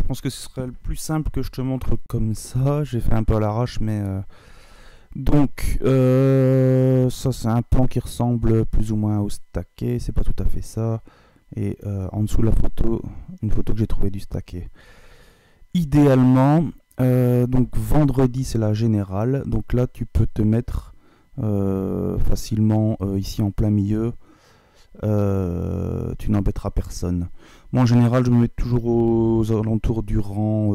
pense que ce serait le plus simple que je te montre comme ça. J'ai fait un peu à l'arrache, mais donc ça c'est un plan qui ressemble plus ou moins au stacké. C'est pas tout à fait ça. Et en dessous de la photo, une photo que j'ai trouvée du stacké. Idéalement, donc vendredi c'est la générale. Donc là tu peux te mettre facilement ici en plein milieu. Tu n'embêteras personne. Moi en général je me mets toujours aux alentours du rang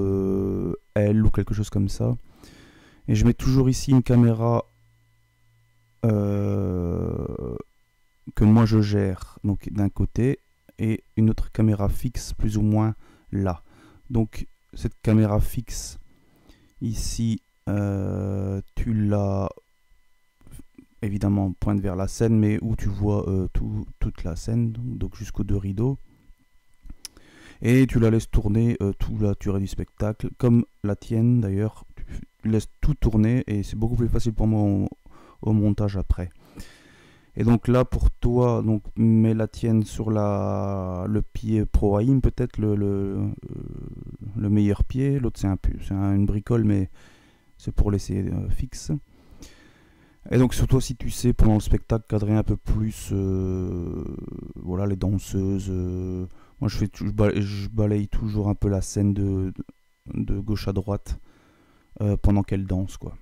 L ou quelque chose comme ça. Et je mets toujours ici une caméra que moi je gère, donc d'un côté, et une autre caméra fixe plus ou moins là. Donc cette caméra fixe ici, tu l'as évidemment pointe vers la scène, mais où tu vois toute la scène, donc jusqu'aux deux rideaux. Et tu la laisses tourner toute la durée du spectacle, comme la tienne d'ailleurs. Tu laisses tout tourner et c'est beaucoup plus facile pour moi au montage après. Et donc là pour toi, donc mets la tienne sur le pied Pro Aim, peut-être le meilleur pied. L'autre c'est une bricole, mais c'est pour laisser fixe. Et donc sur toi, si tu sais pendant le spectacle cadrer un peu plus voilà, les danseuses, moi je balaye toujours un peu la scène de gauche à droite pendant qu'elle danse, quoi.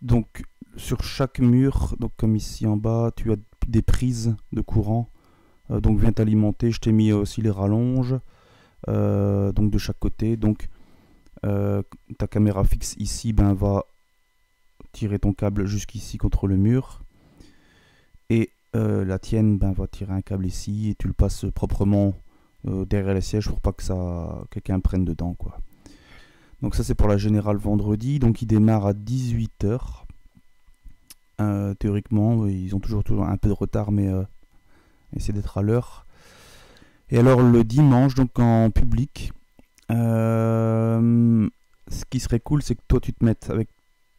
Donc sur chaque mur, donc comme ici en bas, tu as des prises de courant, donc viens t'alimenter. Je t'ai mis aussi les rallonges donc de chaque côté. Donc ta caméra fixe ici va tirer ton câble jusqu'ici contre le mur, et la tienne va tirer un câble ici et tu le passes proprement derrière les sièges pour pas que quelqu'un prenne dedans, quoi. Donc ça c'est pour la générale vendredi, donc il démarre à 18h. Théoriquement ils ont toujours un peu de retard, mais essaie d'être à l'heure. Et alors le dimanche, donc en public, ce qui serait cool, c'est que toi tu te mettes avec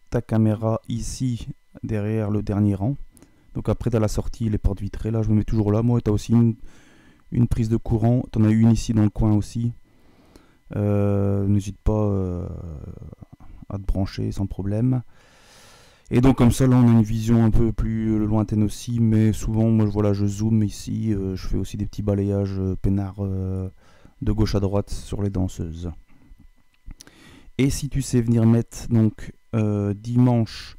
ta caméra ici derrière le dernier rang. Donc après tu as la sortie, les portes vitrées, là je me mets toujours là. Moi tu as aussi une prise de courant, tu en as une ici dans le coin aussi. N'hésite pas à te brancher sans problème. Et donc comme ça là on a une vision un peu plus lointaine aussi, mais souvent moi voilà, je zoome ici, je fais aussi des petits balayages peinards de gauche à droite sur les danseuses. Et si tu sais venir mettre donc dimanche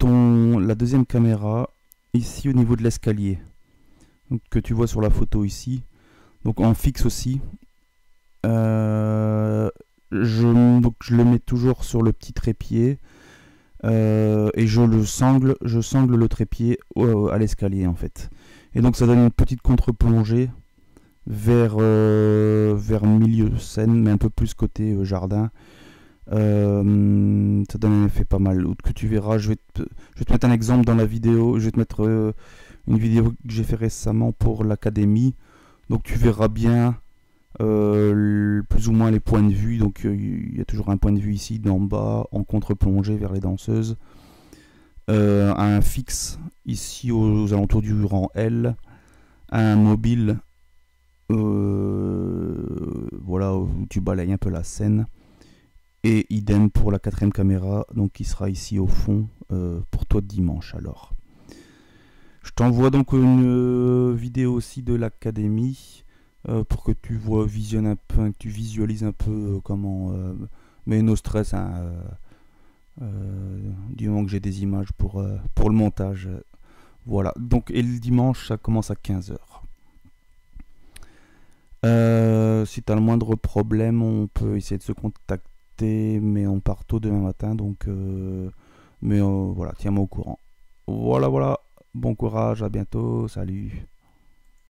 la deuxième caméra ici au niveau de l'escalier, que tu vois sur la photo ici, donc en fixe aussi, je le mets toujours sur le petit trépied et je sangle le trépied à l'escalier en fait. Et donc ça donne une petite contre-plongée vers milieu de scène, mais un peu plus côté jardin. Ça donne un effet pas mal que tu verras. Je vais te mettre un exemple dans la vidéo. Je vais te mettre une vidéo que j'ai fait récemment pour l'académie, donc tu verras bien plus ou moins les points de vue. Donc il y a toujours un point de vue ici d'en bas en contre-plongée vers les danseuses, un fixe ici aux alentours du rang L, un mobile voilà, où tu balayes un peu la scène. Et idem pour la quatrième caméra, donc qui sera ici au fond pour toi dimanche. Alors, je t'envoie donc une vidéo aussi de l'académie pour que tu visionnes un peu, que tu visualises un peu comment. Mais no stress, hein, du moment que j'ai des images pour le montage. Voilà. Donc et le dimanche, ça commence à 15h. Si tu as le moindre problème, on peut essayer de se contacter, mais on part tôt demain matin, donc voilà, tiens-moi au courant. Voilà, bon courage, à bientôt, salut.